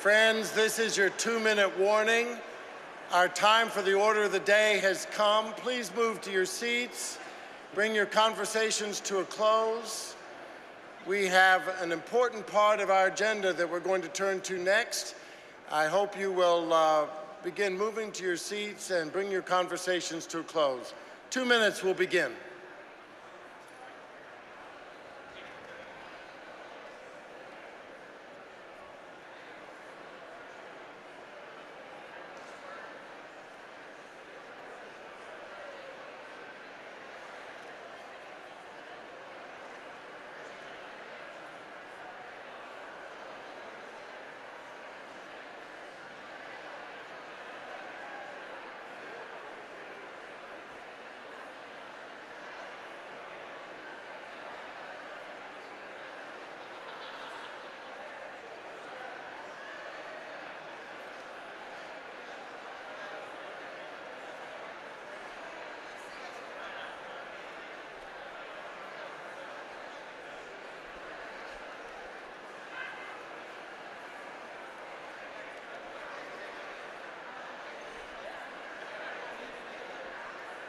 Friends, this is your 2-minute warning. Our time for the order of the day has come. Please move to your seats. Bring your conversations to a close. We have an important part of our agenda that we're going to turn to next. I hope you will begin moving to your seats and bring your conversations to a close. 2 minutes will begin.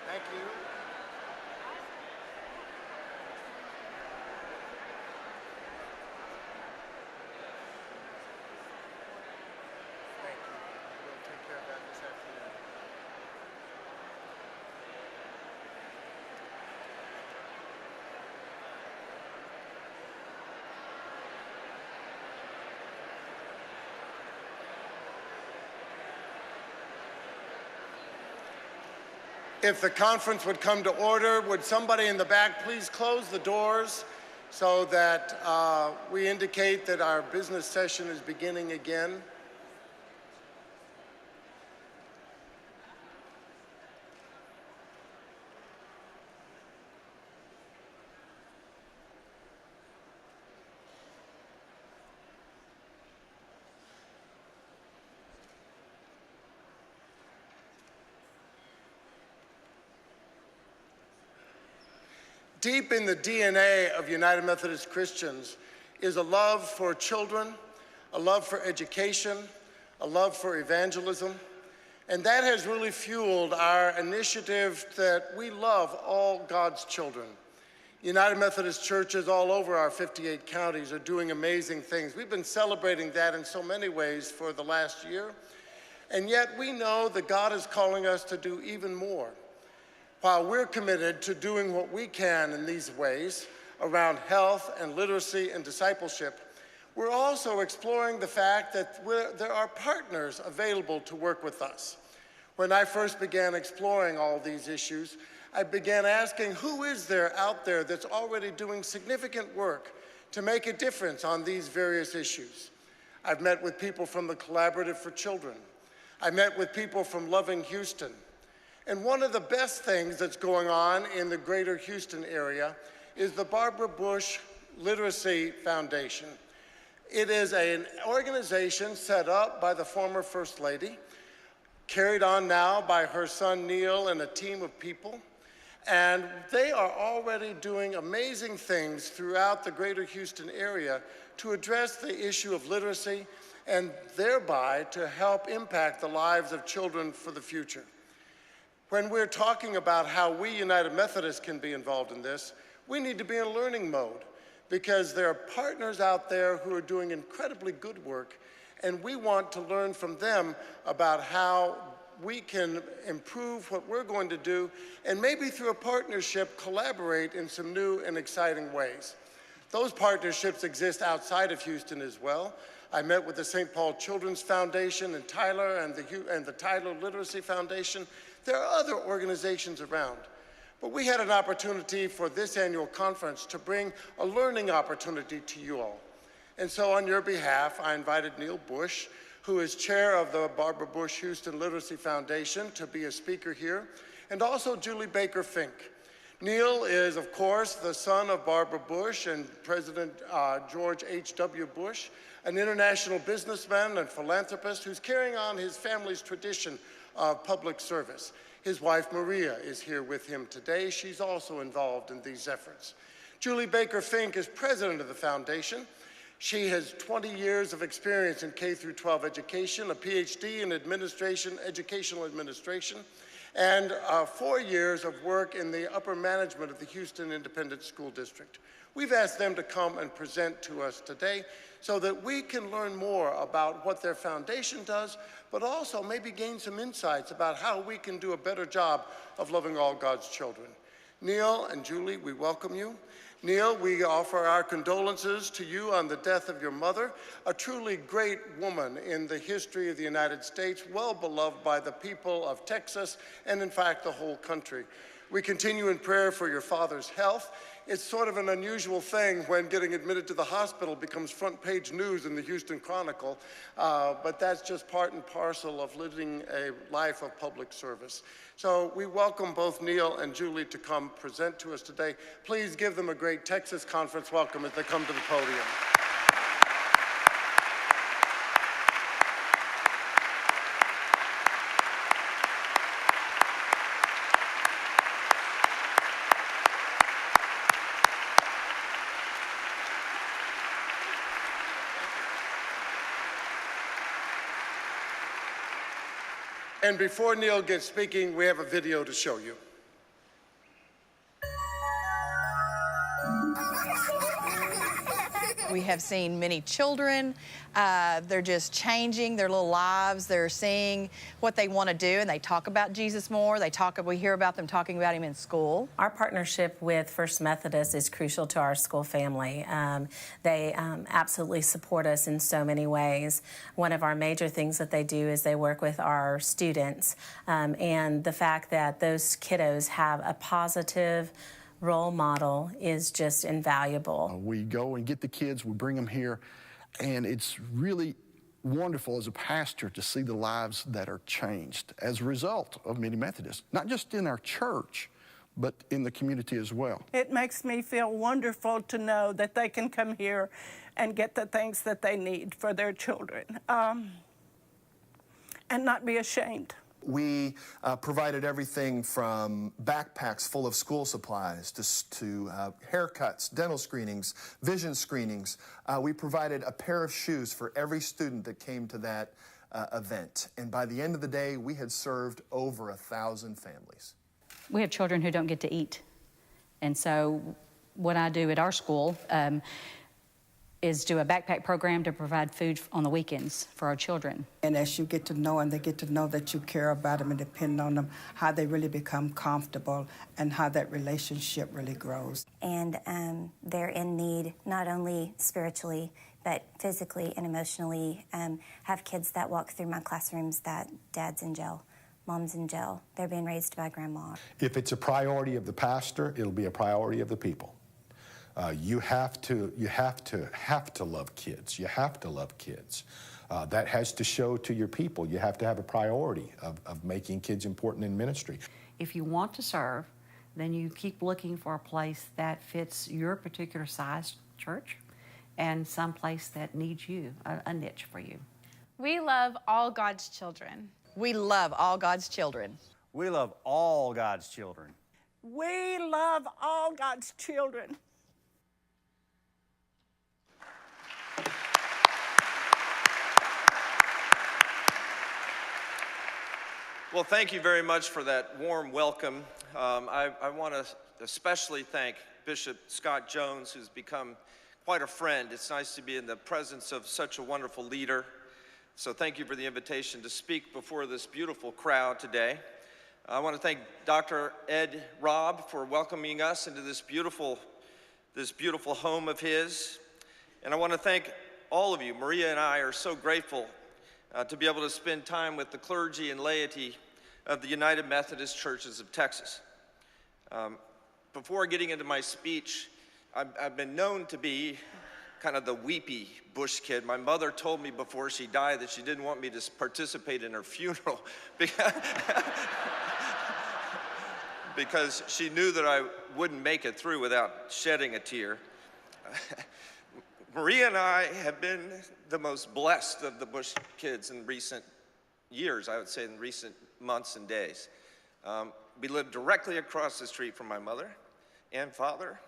Thank you. Thank you. We'll take care of that this afternoon. If the conference would come to order, would somebody in the back please close the doors so that we indicate that our business session is beginning again? Deep in the DNA of United Methodist Christians is a love for children, a love for education, a love for evangelism, and that has really fueled our initiative that we love all God's children. United Methodist churches all over our 58 counties are doing amazing things. We've been celebrating that in so many ways for the last year, and yet we know that God is calling us to do even more. While we're committed to doing what we can in these ways around health and literacy and discipleship, we're also exploring the fact that there are partners available to work with us. When I first began exploring all these issues, I began asking, who is there out there that's already doing significant work to make a difference on these various issues? I've met with people from the Collaborative for Children. I met with people from Loving Houston. And one of the best things that's going on in the greater Houston area is the Barbara Bush Literacy Foundation. It is an organization set up by the former First Lady, carried on now by her son Neil and a team of people. And they are already doing amazing things throughout the greater Houston area to address the issue of literacy and thereby to help impact the lives of children for the future. When we're talking about how we United Methodists can be involved in this, we need to be in learning mode because there are partners out there who are doing incredibly good work, and we want to learn from them about how we can improve what we're going to do and maybe through a partnership collaborate in some new and exciting ways. Those partnerships exist outside of Houston as well. I met with the St. Paul Children's Foundation in Tyler and the Tyler Literacy Foundation. There are other organizations around, but we had an opportunity for this annual conference to bring a learning opportunity to you all. And so on your behalf, I invited Neil Bush, who is chair of the Barbara Bush Houston Literacy Foundation, to be a speaker here, and also Julie Baker Fink. Neil is, of course, the son of Barbara Bush and President George H.W. Bush, an international businessman and philanthropist who's carrying on his family's tradition of public service. His wife, Maria, is here with him today. She's also involved in these efforts. Julie Baker Fink is president of the foundation. She has 20 years of experience in K through 12 education, a PhD in educational administration, and 4 years of work in the upper management of the Houston Independent School District. We've asked them to come and present to us today so that we can learn more about what their foundation does, but also maybe gain some insights about how we can do a better job of loving all God's children. Neil and Julie, we welcome you. Neil, we offer our condolences to you on the death of your mother, a truly great woman in the history of the United States, well beloved by the people of Texas and, in fact, the whole country. We continue in prayer for your father's health. It's sort of an unusual thing when getting admitted to the hospital becomes front page news in the Houston Chronicle, but that's just part and parcel of living a life of public service. So we welcome both Neil and Julie to come present to us today. Please give them a great Texas Conference welcome as they come to the podium. And before Neil gets speaking, we have a video to show you. We have seen many children. They're just changing their little lives. They're seeing what they want to do, and they talk about Jesus more. We hear about them talking about him in school. Our partnership with First Methodist is crucial to our school family. They absolutely support us in so many ways. One of our major things that they do is they work with our students, and the fact that those kiddos have a positive role model is just invaluable. We go and get the kids, we bring them here, and it's really wonderful as a pastor to see the lives that are changed as a result of Many Methodists, not just in our church, but in the community as well. It makes me feel wonderful to know that they can come here and get the things that they need for their children, and not be ashamed. We provided everything from backpacks full of school supplies to haircuts, dental screenings, vision screenings. We provided a pair of shoes for every student that came to that event. And by the end of the day, we had served over 1,000 families. We have children who don't get to eat. And so what I do at our school is do a backpack program to provide food on the weekends for our children. And as you get to know and they get to know that you care about them and depend on them, how they really become comfortable and how that relationship really grows. And they're in need not only spiritually, but physically and emotionally. Have kids that walk through my classrooms that dad's in jail, mom's in jail. They're being raised by grandma. If it's a priority of the pastor, it'll be a priority of the people. You have to love kids. You have to love kids. That has to show to your people. You have to have a priority of making kids important in ministry. If you want to serve, then you keep looking for a place that fits your particular size church and some place that needs you, a niche for you. We love all God's children. We love all God's children. We love all God's children. We love all God's children. Well, thank you very much for that warm welcome. I want to especially thank Bishop Scott Jones, who's become quite a friend. It's nice to be in the presence of such a wonderful leader. So thank you for the invitation to speak before this beautiful crowd today. I want to thank Dr. Ed Robb for welcoming us into this beautiful home of his. And I want to thank all of you. Maria and I are so grateful to be able to spend time with the clergy and laity of the United Methodist Churches of Texas. Before getting into my speech, I've been known to be kind of the weepy bush kid. My mother told me before she died that she didn't want me to participate in her funeral because she knew that I wouldn't make it through without shedding a tear. Maria and I have been the most blessed of the bush kids in recent years, I would say in recent months and days. We live directly across the street from my mother and father.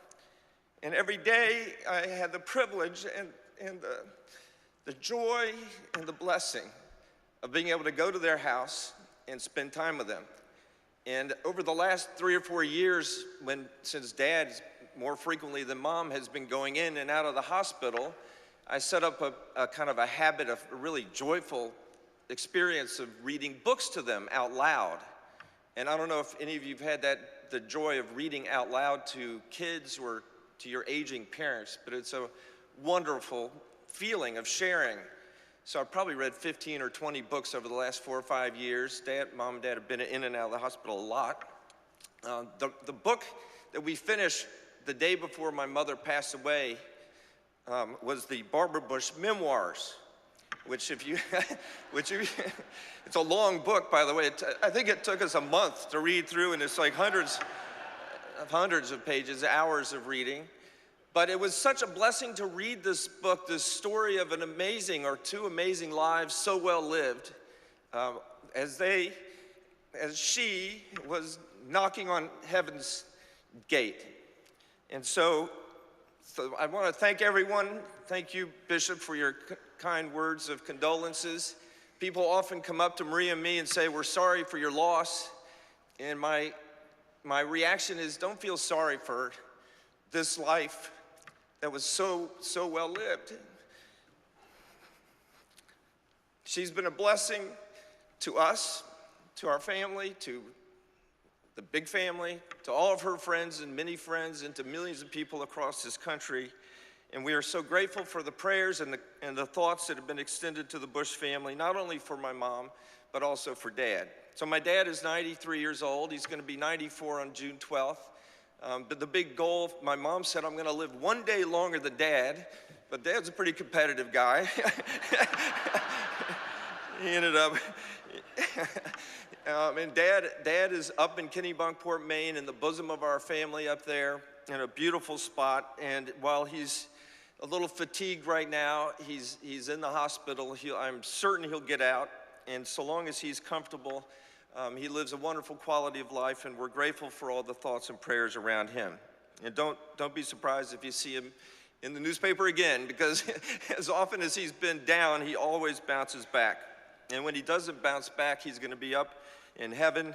And every day I had the privilege and and the joy and the blessing of being able to go to their house and spend time with them. And over the last 3 or 4 years, since Dad, more frequently than Mom, has been going in and out of the hospital, I set up a kind of a habit of a really joyful experience of reading books to them out loud. And I don't know if any of you have had the joy of reading out loud to kids or to your aging parents, but it's a wonderful feeling of sharing. So I've probably read 15 or 20 books over the last 4 or 5 years. Mom and Dad have been in and out of the hospital a lot. The book that we finished the day before my mother passed away was the Barbara Bush Memoirs, which it's a long book, by the way. I think it took us a month to read through, and it's like hundreds of pages, hours of reading. But it was such a blessing to read this book, this story of two amazing lives so well lived, as she was knocking on heaven's gate. And so I want to thank everyone. Thank you, Bishop, for your kind words of condolences. People often come up to Maria and me and say, "We're sorry for your loss." And my reaction is, don't feel sorry for this life that was so well lived. She's been a blessing to us, to our family, to the big family, to all of her friends and many friends, and to millions of people across this country. And we are so grateful for the prayers and the thoughts that have been extended to the Bush family, not only for my mom, but also for Dad. So my dad is 93 years old. He's going to be 94 on June 12th. But the big goal, my mom said, I'm going to live one day longer than Dad, but Dad's a pretty competitive guy. He ended up, and Dad is up in Kennebunkport, Maine, in the bosom of our family up there, in a beautiful spot. And while he's a little fatigued right now, he's in the hospital. I'm certain he'll get out, and so long as he's comfortable, he lives a wonderful quality of life, and we're grateful for all the thoughts and prayers around him. And don't be surprised if you see him in the newspaper again, because as often as he's been down, he always bounces back. And when he doesn't bounce back, he's going to be up in heaven.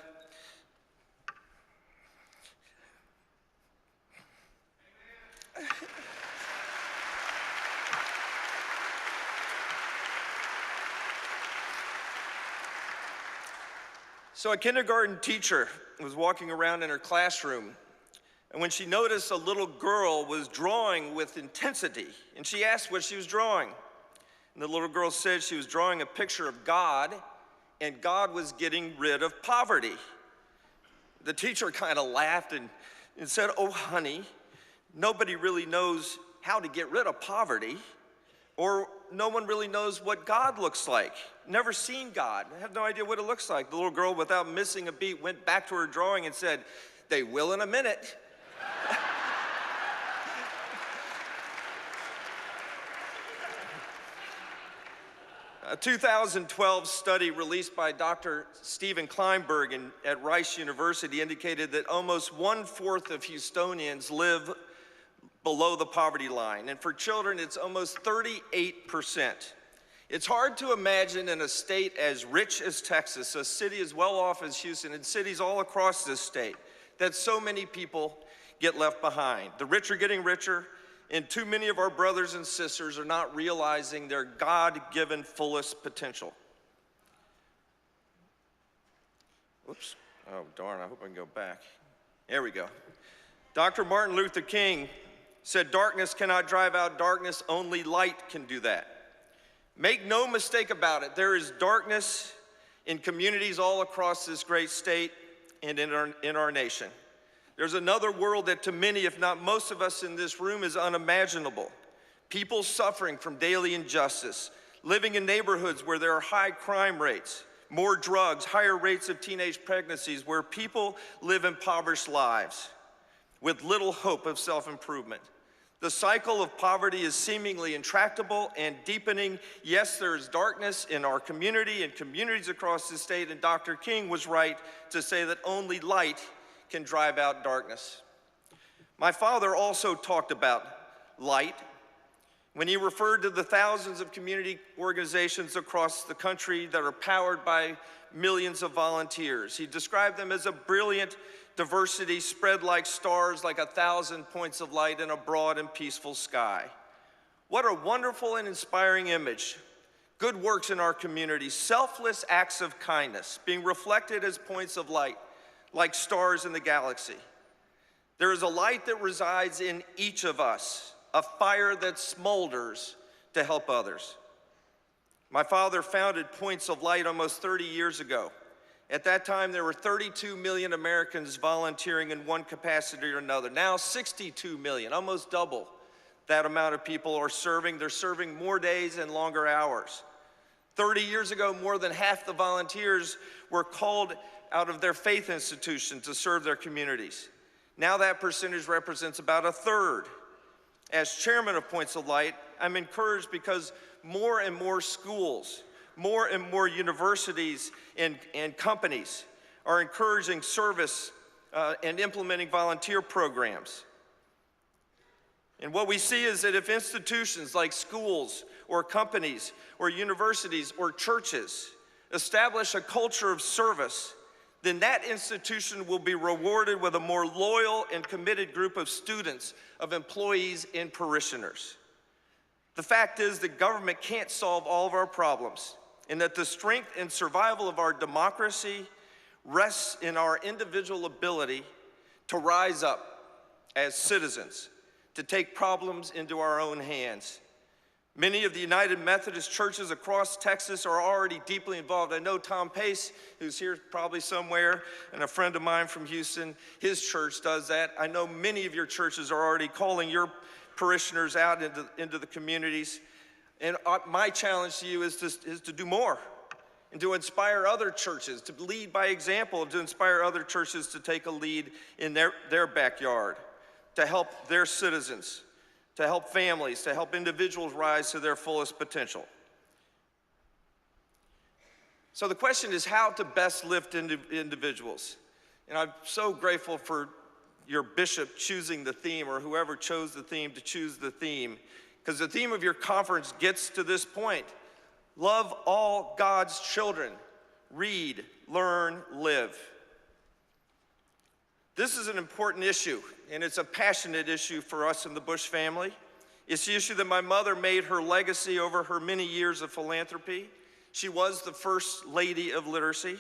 So a kindergarten teacher was walking around in her classroom, and when she noticed a little girl was drawing with intensity, and she asked what she was drawing. And the little girl said she was drawing a picture of God, and God was getting rid of poverty. The teacher kind of laughed and said, "Oh, honey, nobody really knows how to get rid of poverty, or no one really knows what God looks like. Never seen God. I have no idea what it looks like." The little girl, without missing a beat, went back to her drawing and said, "They will in a minute." A 2012 study released by Dr. Stephen Kleinberg at Rice University indicated that almost 1/4 of Houstonians live below the poverty line. And for children, it's almost 38%. It's hard to imagine in a state as rich as Texas, a city as well off as Houston, and cities all across this state, that so many people get left behind. The rich are getting richer, and too many of our brothers and sisters are not realizing their God-given fullest potential. Oops. Oh, darn, I hope I can go back. There we go. Dr. Martin Luther King said, "Darkness cannot drive out darkness, only light can do that." Make no mistake about it, there is darkness in communities all across this great state and in our nation. There's another world that to many, if not most of us in this room, is unimaginable. People suffering from daily injustice, living in neighborhoods where there are high crime rates, more drugs, higher rates of teenage pregnancies, where people live impoverished lives with little hope of self-improvement. The cycle of poverty is seemingly intractable and deepening. Yes, there is darkness in our community and communities across the state, and Dr. King was right to say that only light can drive out darkness. My father also talked about light, when he referred to the thousands of community organizations across the country that are powered by millions of volunteers. He described them as a brilliant diversity spread like stars, like 1,000 points of light in a broad and peaceful sky. What a wonderful and inspiring image. Good works in our community, selfless acts of kindness being reflected as points of light, like stars in the galaxy. There is a light that resides in each of us, a fire that smolders to help others. My father founded Points of Light almost 30 years ago. At that time, there were 32 million Americans volunteering in one capacity or another. Now 62 million, almost double that amount of people are serving. They're serving more days and longer hours. 30 years ago, more than half the volunteers were called out of their faith institution to serve their communities. Now that percentage represents about a third. As chairman of Points of Light, I'm encouraged because more and more schools, more and more universities and companies are encouraging service and implementing volunteer programs. And what we see is that if institutions like schools or companies or universities or churches establish a culture of service, then that institution will be rewarded with a more loyal and committed group of students, of employees and parishioners. The fact is that government can't solve all of our problems, and that the strength and survival of our democracy rests in our individual ability to rise up as citizens, to take problems into our own hands. Many of the United Methodist churches across Texas are already deeply involved. I know Tom Pace, who's here probably somewhere, and a friend of mine from Houston, his church does that. I know many of your churches are already calling your parishioners out into the communities. And my challenge to you is to do more and to inspire other churches, to lead by example, to inspire other churches to take a lead in their backyard, to help their citizens, to help families, to help individuals rise to their fullest potential. So the question is how to best lift individuals. And I'm so grateful for your bishop choosing the theme, or whoever chose the theme to choose the theme, because the theme of your conference gets to this point. Love all God's children. Read, learn, live. This is an important issue, and it's a passionate issue for us in the Bush family. It's the issue that my mother made her legacy over her many years of philanthropy. She was the first lady of literacy.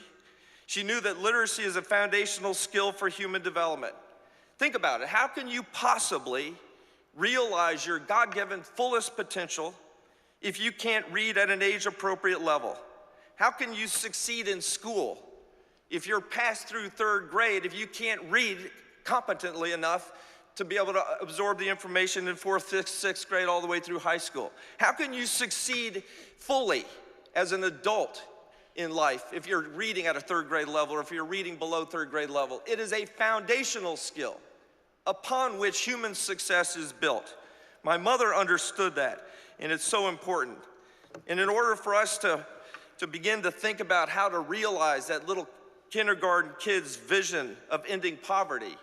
She knew that literacy is a foundational skill for human development. Think about it. How can you possibly realize your God-given fullest potential if you can't read at an age-appropriate level? How can you succeed in school if you're passed through third grade, if you can't read competently enough to be able to absorb the information in fourth, fifth, sixth grade all the way through high school? How can you succeed fully as an adult in life if you're reading at a third grade level, or if you're reading below third grade level? It is a foundational skill upon which human success is built. My mother understood that, and it's so important. And in order for us to begin to think about how to realize that little kindergarten kid's vision of ending poverty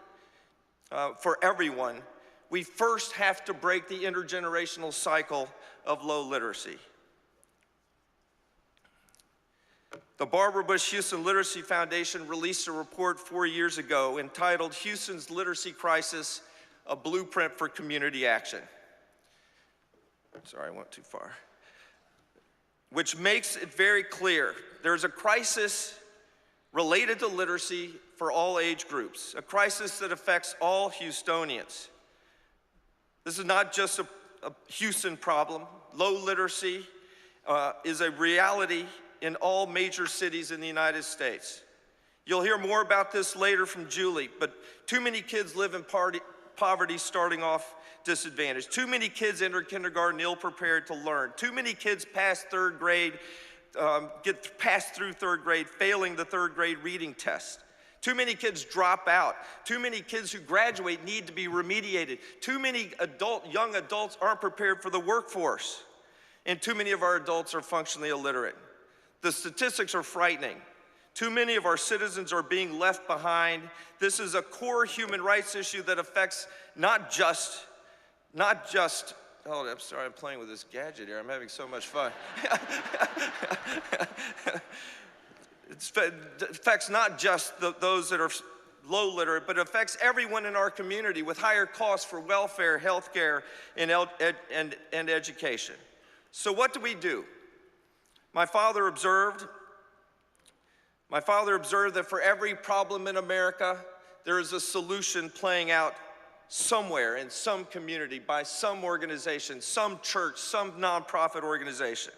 for everyone, we first have to break the intergenerational cycle of low literacy. The Barbara Bush Houston Literacy Foundation released a report 4 years ago entitled Houston's Literacy Crisis, a Blueprint for Community Action. Sorry, I went too far. Which makes it very clear there's a crisis related to literacy for all age groups, a crisis that affects all Houstonians. This is not just a Houston problem. Low literacy is a reality in all major cities in the United States. You'll hear more about this later from Julie, but too many kids live in poverty starting off disadvantaged. Too many kids enter kindergarten ill-prepared to learn. Too many kids pass third grade, get passed through third grade, failing the third grade reading test. Too many kids drop out. Too many kids who graduate need to be remediated. Too many young adults aren't prepared for the workforce. And too many of our adults are functionally illiterate. The statistics are frightening. Too many of our citizens are being left behind. This is a core human rights issue that affects not just hold it, I'm sorry, I'm playing with this gadget here. I'm having so much fun. It affects not just those that are low literate, but it affects everyone in our community with higher costs for welfare, health care, and education. So what do we do? My father observed that for every problem in America, there is a solution playing out somewhere in some community by some organization, some church, some nonprofit organization.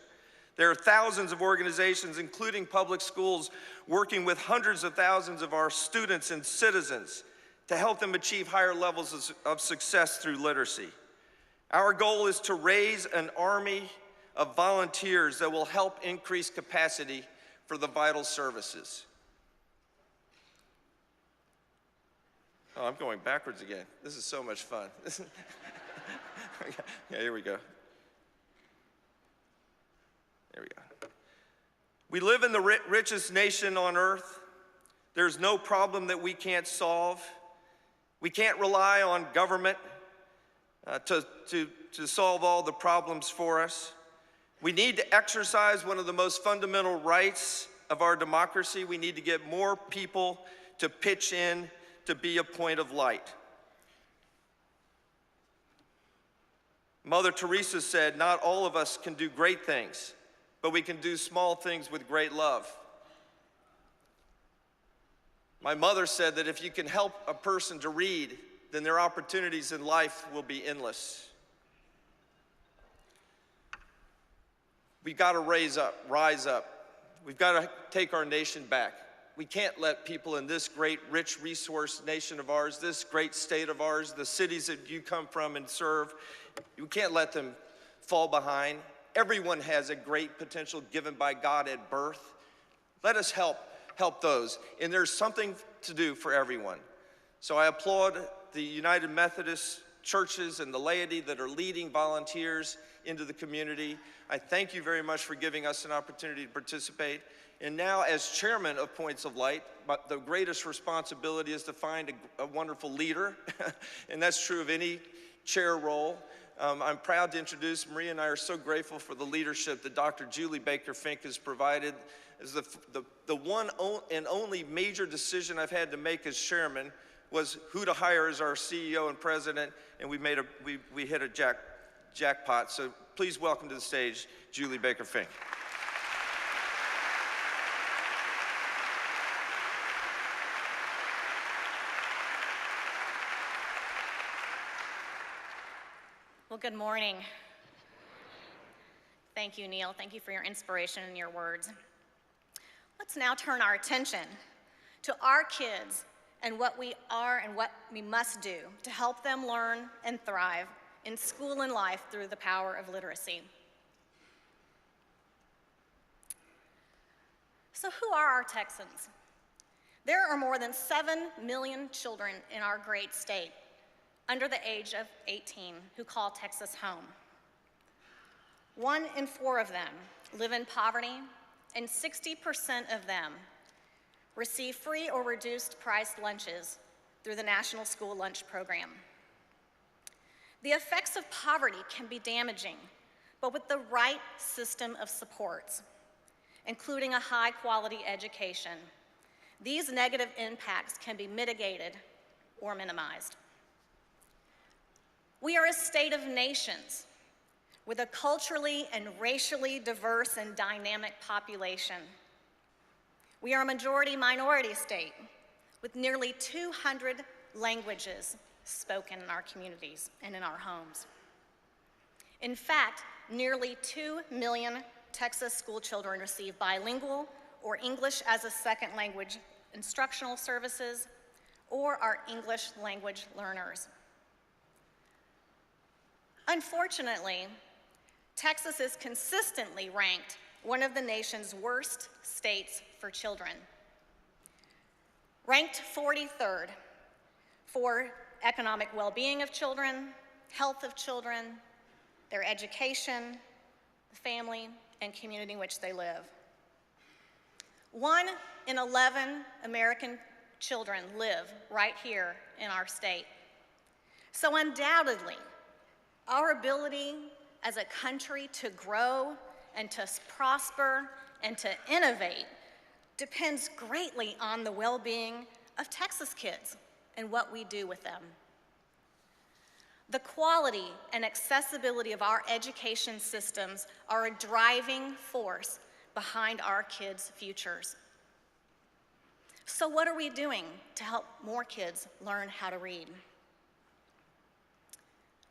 There are thousands of organizations, including public schools, working with hundreds of thousands of our students and citizens to help them achieve higher levels of success through literacy. Our goal is to raise an army of volunteers that will help increase capacity for the vital services. Oh, I'm going backwards again. This is so much fun. Yeah, here we go. There we go. We live in the richest nation on earth. There's no problem that we can't solve. We can't rely on government to solve all the problems for us. We need to exercise one of the most fundamental rights of our democracy. We need to get more people to pitch in to be a point of light. Mother Teresa said, "Not all of us can do great things, but we can do small things with great love." My mother said that if you can help a person to read, then their opportunities in life will be endless. We've got to rise up. We've got to take our nation back. We can't let people in this great, rich resource nation of ours, this great state of ours, the cities that you come from and serve, we can't let them fall behind. Everyone has a great potential given by God at birth. Let us help those. And there's something to do for everyone. So I applaud the United Methodist churches and the laity that are leading volunteers into the community. I thank you very much for giving us an opportunity to participate. And now, as chairman of Points of Light, the greatest responsibility is to find a wonderful leader, and that's true of any chair role. I'm proud to introduce, Maria and I are so grateful for the leadership that Dr. Julie Baker Fink has provided. As the one and only major decision I've had to make as chairman was who to hire as our CEO and president, and we hit a jackpot. So please welcome to the stage Julie Baker Fink. Well, good morning. Thank you, Neil. Thank you for your inspiration and your words. Let's now turn our attention to our kids and what we are and what we must do to help them learn and thrive in school and life through the power of literacy. So who are our Texans? There are more than 7 million children in our great state under the age of 18 who call Texas home. 1 in 4 of them live in poverty, and 60% of them receive free or reduced price lunches through the National School Lunch Program. The effects of poverty can be damaging, but with the right system of supports, including a high-quality education, these negative impacts can be mitigated or minimized. We are a state of nations with a culturally and racially diverse and dynamic population. We are a majority-minority state with nearly 200 languages spoken in our communities and in our homes. In fact, nearly 2 million Texas school children receive bilingual or English as a second language instructional services or are English language learners. Unfortunately, Texas is consistently ranked one of the nation's worst states for children. Ranked 43rd for economic well-being of children, health of children, their education, the family, and community in which they live. 1 in 11 American children live right here in our state. So undoubtedly, Our ability as a country to grow and to prosper and to innovate depends greatly on the well-being of Texas kids and what we do with them. The quality and accessibility of our education systems are a driving force behind our kids' futures. So what are we doing to help more kids learn how to read?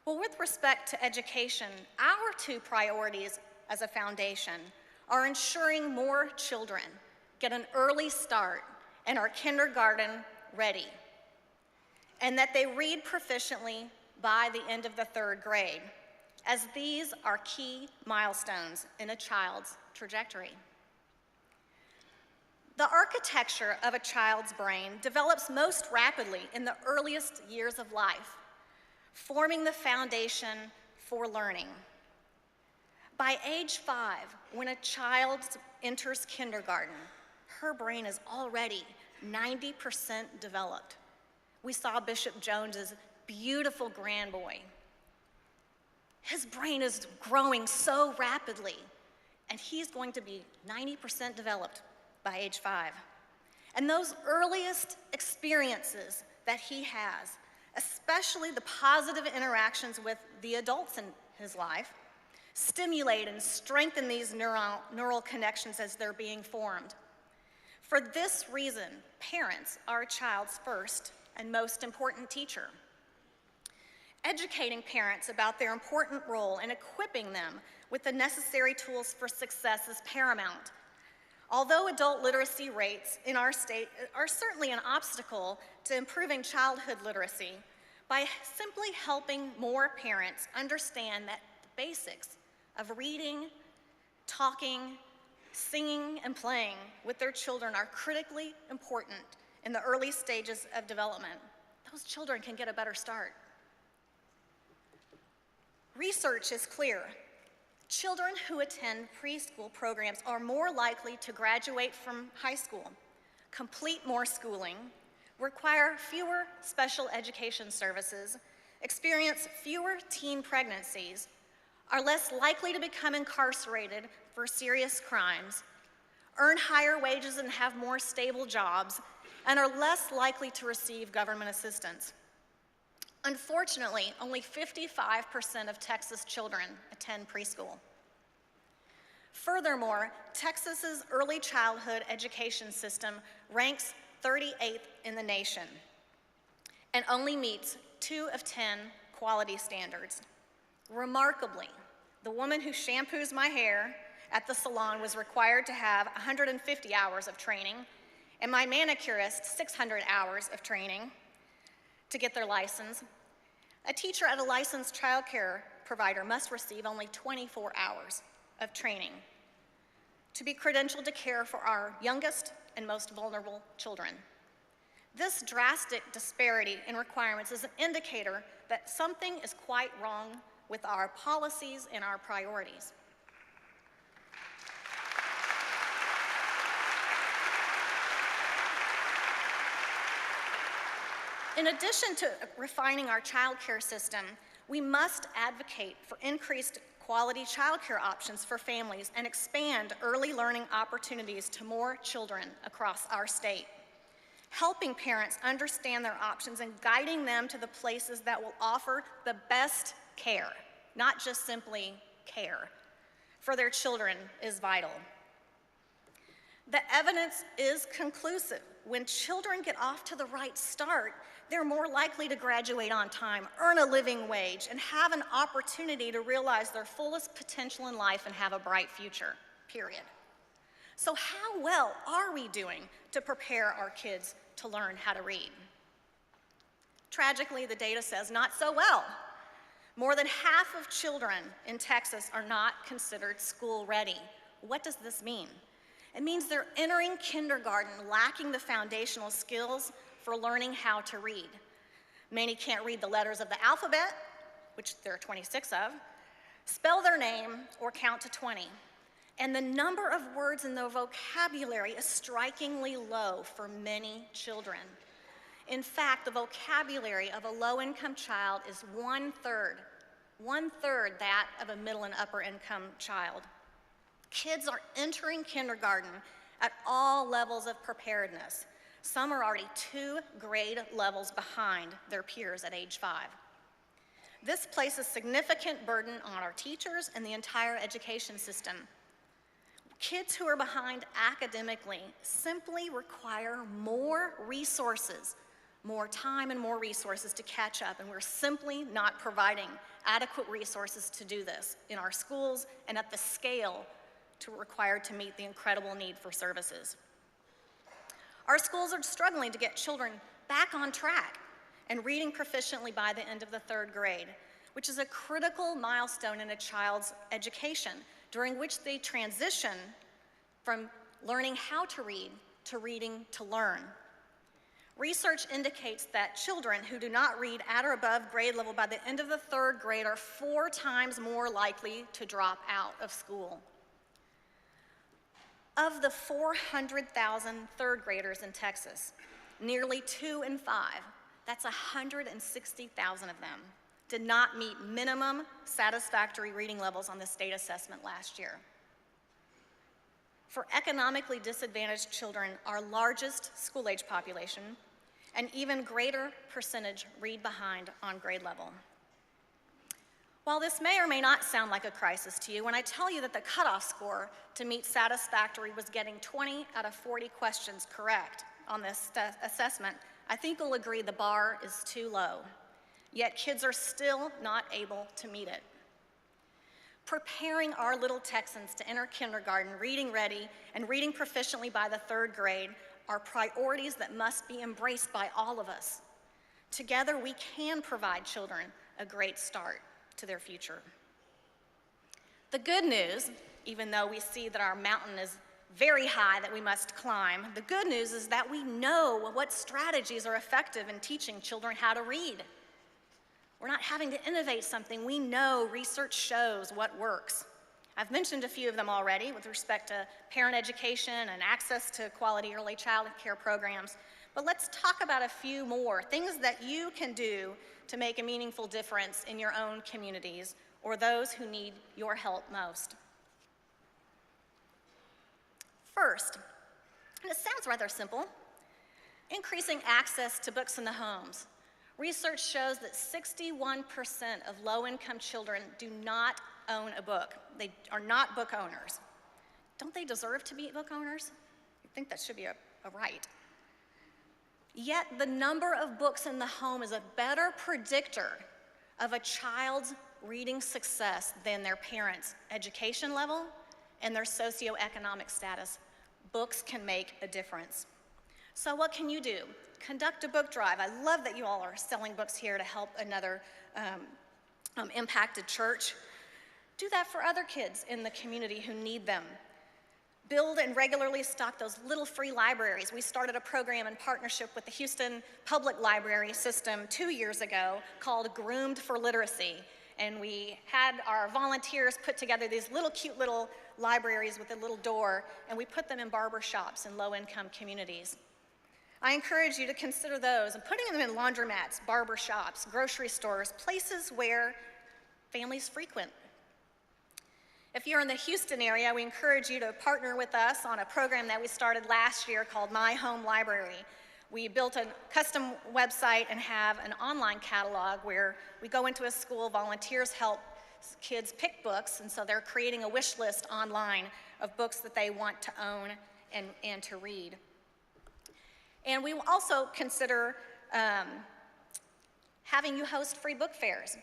Well, with respect to education, our two priorities as a foundation are ensuring more children get an early start and are kindergarten ready, and that they read proficiently by the end of the 3rd grade, as these are key milestones in a child's trajectory. The architecture of a child's brain develops most rapidly in the earliest years of life, forming the foundation for learning. By age 5, when a child enters kindergarten, her brain is already 90% developed. We saw Bishop Jones's beautiful grandboy. His brain is growing so rapidly, and he's going to be 90% developed by age 5. And those earliest experiences that he has, especially the positive interactions with the adults in his life, stimulate and strengthen these neural connections as they're being formed. For this reason, parents are a child's first and most important teacher. Educating parents about their important role and equipping them with the necessary tools for success is paramount. Although adult literacy rates in our state are certainly an obstacle to improving childhood literacy, by simply helping more parents understand that the basics of reading, talking, singing, and playing with their children are critically important in the early stages of development, those children can get a better start. Research is clear. Children who attend preschool programs are more likely to graduate from high school, complete more schooling, require fewer special education services, experience fewer teen pregnancies, are less likely to become incarcerated for serious crimes, earn higher wages and have more stable jobs, and are less likely to receive government assistance. Unfortunately, only 55% of Texas children attend preschool. Furthermore, Texas's early childhood education system ranks 38th in the nation and only meets 2 of 10 quality standards. Remarkably, the woman who shampoos my hair at the salon was required to have 150 hours of training, and my manicurist 600 hours of training to get their license. A teacher at a licensed child care provider must receive only 24 hours of training to be credentialed to care for our youngest and most vulnerable children. This drastic disparity in requirements is an indicator that something is quite wrong with our policies and our priorities. In addition to refining our child care system, we must advocate for increased quality child care options for families and expand early learning opportunities to more children across our state. Helping parents understand their options and guiding them to the places that will offer the best care, not just simply care, for their children is vital. The evidence is conclusive. When children get off to the right start, they're more likely to graduate on time, earn a living wage, and have an opportunity to realize their fullest potential in life and have a bright future, period. So how well are we doing to prepare our kids to learn how to read? Tragically, the data says not so well. More than half of children in Texas are not considered school ready. What does this mean? It means they're entering kindergarten lacking the foundational skills for learning how to read. Many can't read the letters of the alphabet, which there are 26 of, spell their name, or count to 20. And the number of words in the vocabulary is strikingly low for many children. In fact, the vocabulary of a low-income child is 1/3 1/3 that of a middle and upper income child. Kids are entering kindergarten at all levels of preparedness. Some are already 2 grade levels behind their peers at age 5. This places significant burden on our teachers and the entire education system. Kids who are behind academically simply require more resources, more time and more resources to catch up, and we're simply not providing adequate resources to do this in our schools and at the scale required to meet the incredible need for services. Our schools are struggling to get children back on track and reading proficiently by the end of the 3rd grade, which is a critical milestone in a child's education, during which they transition from learning how to read to reading to learn. Research indicates that children who do not read at or above grade level by the end of the 3rd grade are 4 times more likely to drop out of school. Of the 400,000 3rd graders in Texas, nearly 2 in 5, that's 160,000 of them, did not meet minimum satisfactory reading levels on the state assessment last year. For economically disadvantaged children, our largest school-age population, an even greater percentage read behind on grade level. While this may or may not sound like a crisis to you, when I tell you that the cutoff score to meet satisfactory was getting 20 out of 40 questions correct on this assessment, I think you'll agree the bar is too low. Yet kids are still not able to meet it. Preparing our little Texans to enter kindergarten reading ready and reading proficiently by the 3rd grade are priorities that must be embraced by all of us. Together, we can provide children a great start to their future. The good news, even though we see that our mountain is very high that we must climb, the good news is that we know what strategies are effective in teaching children how to read. We're not having to innovate something. We know research shows what works. I've mentioned a few of them already with respect to parent education and access to quality early child care programs, but let's talk about a few more, things that you can do to make a meaningful difference in your own communities or those who need your help most. First, and it sounds rather simple, increasing access to books in the homes. Research shows that 61% of low-income children do not own a book. They are not book owners. Don't they deserve to be book owners? I think that should be a right. Yet the number of books in the home is a better predictor of a child's reading success than their parents' education level and their socioeconomic status. Books can make a difference. So what can you do? Conduct a book drive. I love that you all are selling books here to help another impacted church. Do that for other kids in the community who need them. Build and regularly stock those little free libraries. We started a program in partnership with the Houston Public Library System 2 years ago called Groomed for Literacy. And we had our volunteers put together these cute little libraries with a little door, and we put them in barber shops in low-income communities. I encourage you to consider those and putting them in laundromats, barber shops, grocery stores, places where families frequent. If you're in the Houston area, we encourage you to partner with us on a program that we started last year called My Home Library. We built a custom website and have an online catalog where we go into a school, volunteers help kids pick books, and so they're creating a wish list online of books that they want to own and to read. And we will also consider having you host free book fairs.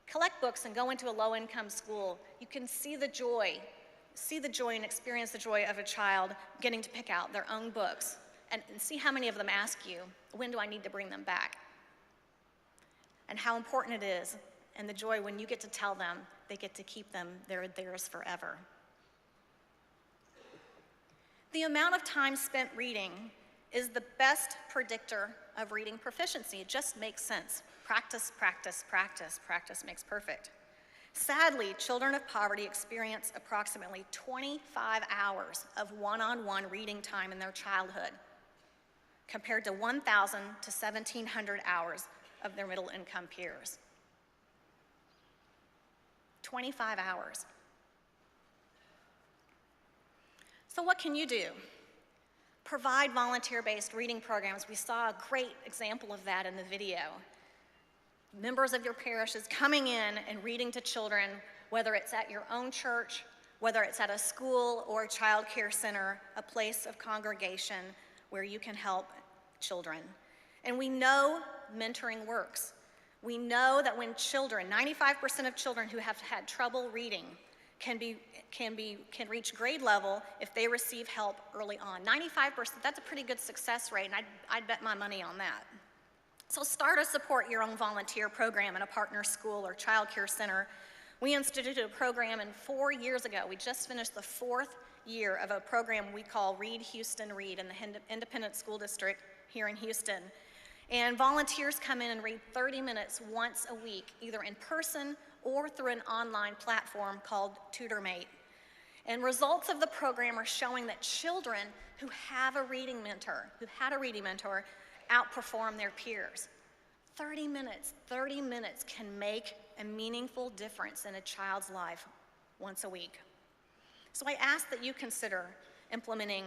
Collect books and go into a low-income school. You can see the joy and experience the joy of a child getting to pick out their own books and see how many of them ask you, when do I need to bring them back? And how important it is, and the joy when you get to tell them they get to keep them, they're theirs forever. The amount of time spent reading is the best predictor of reading proficiency. It just makes sense. Practice, practice, practice. Practice makes perfect. Sadly, children of poverty experience approximately 25 hours of one-on-one reading time in their childhood, compared to 1,000 to 1,700 hours of their middle-income peers. 25 hours. So what can you do? Provide volunteer-based reading programs. We saw a great example of that in the video. Members of your parishes coming in and reading to children, whether it's at your own church, whether it's at a school or a child care center, a place of congregation where you can help children. And we know mentoring works. We know that when children, 95% of children who have had trouble reading can reach grade level if they receive help early on. 95%, that's a pretty good success rate, and I'd bet my money on that. So start to support your own volunteer program in a partner school or child care center. We instituted a program 4 years ago. We just finished the 4th year of a program we call Read Houston Read in the Independent School District here in Houston. And volunteers come in and read 30 minutes once a week, either in person or through an online platform called TutorMate. And results of the program are showing that children who have a reading mentor, outperform their peers. 30 minutes can make a meaningful difference in a child's life once a week. So I ask that you consider implementing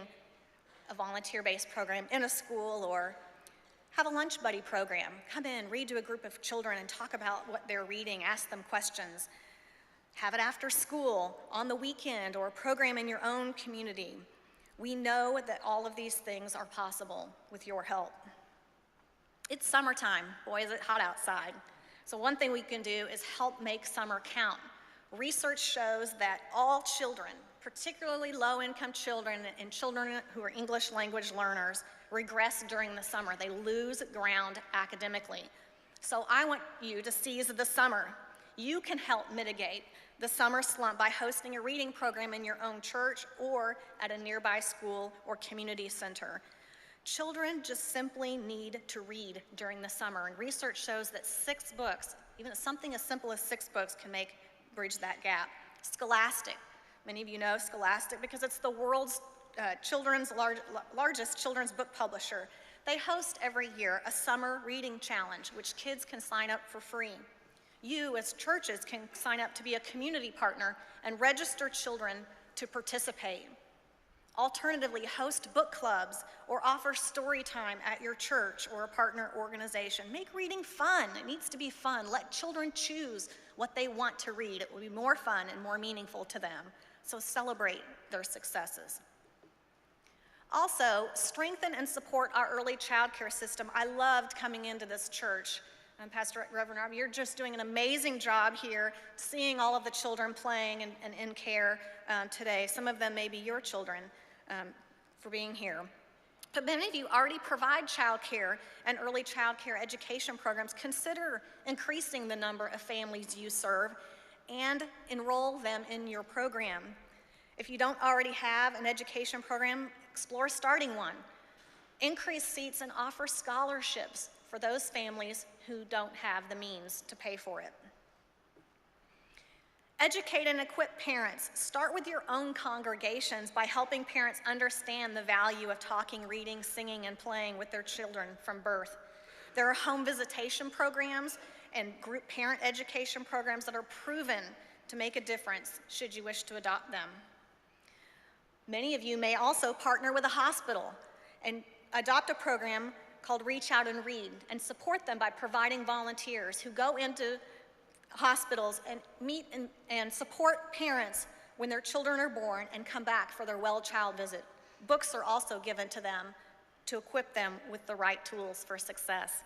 a volunteer-based program in a school, or have a lunch buddy program. Come in, read to a group of children and talk about what they're reading, ask them questions. Have it after school, on the weekend, or a program in your own community. We know that all of these things are possible with your help. It's summertime. Boy, is it hot outside. So one thing we can do is help make summer count. Research shows that all children, particularly low-income children and children who are English language learners, regress during the summer. They lose ground academically. So I want you to seize the summer. You can help mitigate the summer slump by hosting a reading program in your own church or at a nearby school or community center. Children just simply need to read during the summer, and research shows that 6 books, even something as simple as 6 books, can bridge that gap. Scholastic, many of you know Scholastic because it's the world's largest children's book publisher. They host every year a summer reading challenge, which kids can sign up for free. You, as churches, can sign up to be a community partner and register children to participate. Alternatively, host book clubs or offer story time at your church or a partner organization. Make reading fun. It needs to be fun. Let children choose what they want to read. It will be more fun and more meaningful to them. So celebrate their successes. Also, strengthen and support our early child care system. I loved coming into this church. Pastor Reverend Rob, you're just doing an amazing job here, seeing all of the children playing and in care today. Some of them may be your children for being here. But many of you already provide child care and early child care education programs. Consider increasing the number of families you serve and enroll them in your program. If you don't already have an education program, explore starting one. Increase seats and offer scholarships for those families who don't have the means to pay for it. Educate and equip parents. Start with your own congregations by helping parents understand the value of talking, reading, singing, and playing with their children from birth. There are home visitation programs and group parent education programs that are proven to make a difference should you wish to adopt them. Many of you may also partner with a hospital and adopt a program called Reach Out and Read and support them by providing volunteers who go into hospitals and meet and support parents when their children are born and come back for their well child visit. Books are also given to them to equip them with the right tools for success.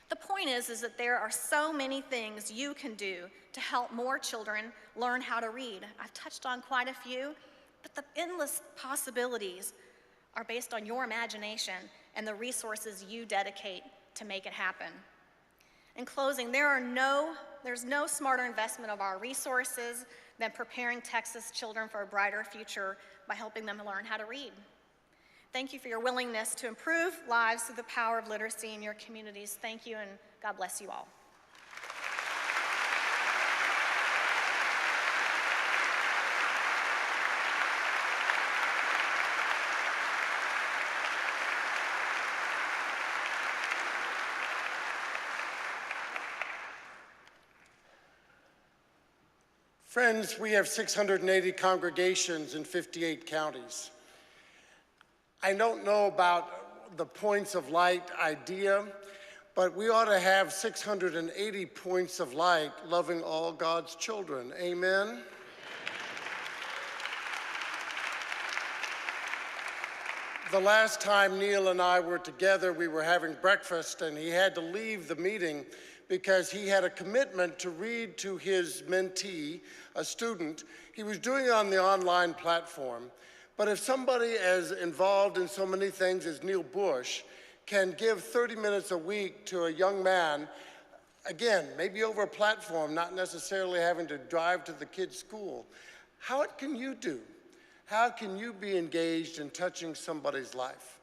The point is that there are so many things you can do to help more children learn how to read. I've touched on quite a few, but the endless possibilities are based on your imagination and the resources you dedicate to make it happen. In closing, there's no smarter investment of our resources than preparing Texas children for a brighter future by helping them learn how to read. Thank you for your willingness to improve lives through the power of literacy in your communities. Thank you, and God bless you all. Friends, we have 680 congregations in 58 counties. I don't know about the points of light idea, but we ought to have 680 points of light loving all God's children. Amen? The last time Neil and I were together, we were having breakfast, and he had to leave the meeting because he had a commitment to read to his mentee, a student. He was doing it on the online platform. But if somebody as involved in so many things as Neil Bush can give 30 minutes a week to a young man, again, maybe over a platform, not necessarily having to drive to the kid's school, how can you do? How can you be engaged in touching somebody's life?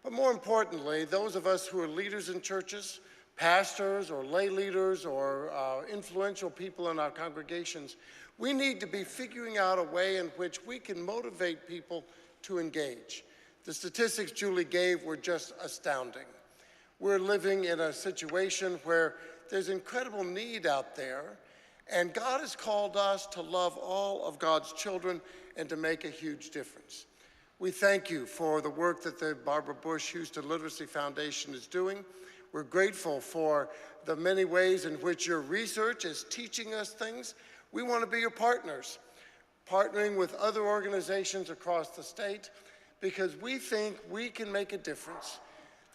But more importantly, those of us who are leaders in churches, pastors or lay leaders or influential people in our congregations, we need to be figuring out a way in which we can motivate people to engage. The statistics Julie gave were just astounding. We're living in a situation where there's incredible need out there, and God has called us to love all of God's children and to make a huge difference. We thank you for the work that the Barbara Bush Houston Literacy Foundation is doing. We're grateful for the many ways in which your research is teaching us things. We want to be your partners, partnering with other organizations across the state, because we think we can make a difference.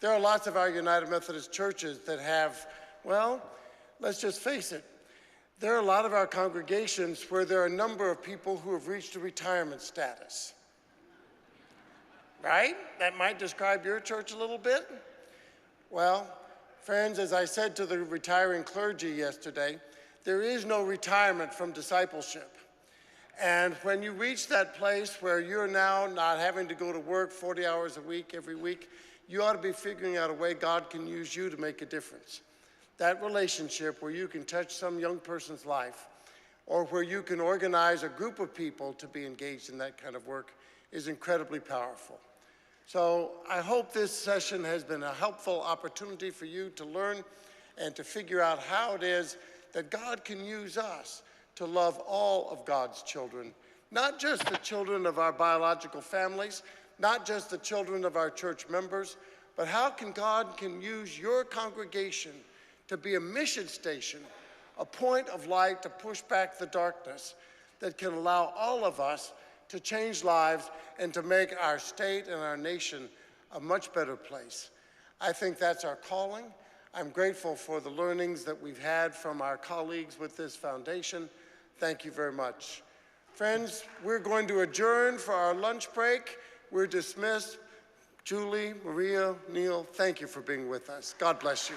There are lots of our United Methodist churches that have, well, let's just face it, there are a lot of our congregations where there are a number of people who have reached a retirement status. Right? That might describe your church a little bit. Well, friends, as I said to the retiring clergy yesterday, there is no retirement from discipleship. And when you reach that place where you're now not having to go to work 40 hours a week, every week, you ought to be figuring out a way God can use you to make a difference. That relationship where you can touch some young person's life, or where you can organize a group of people to be engaged in that kind of work, is incredibly powerful. So I hope this session has been a helpful opportunity for you to learn and to figure out how it is that God can use us to love all of God's children, not just the children of our biological families, not just the children of our church members, but how God can use your congregation to be a mission station, a point of light to push back the darkness that can allow all of us to change lives and to make our state and our nation a much better place. I think that's our calling. I'm grateful for the learnings that we've had from our colleagues with this foundation. Thank you very much. Friends, we're going to adjourn for our lunch break. We're dismissed. Julie, Maria, Neil, thank you for being with us. God bless you.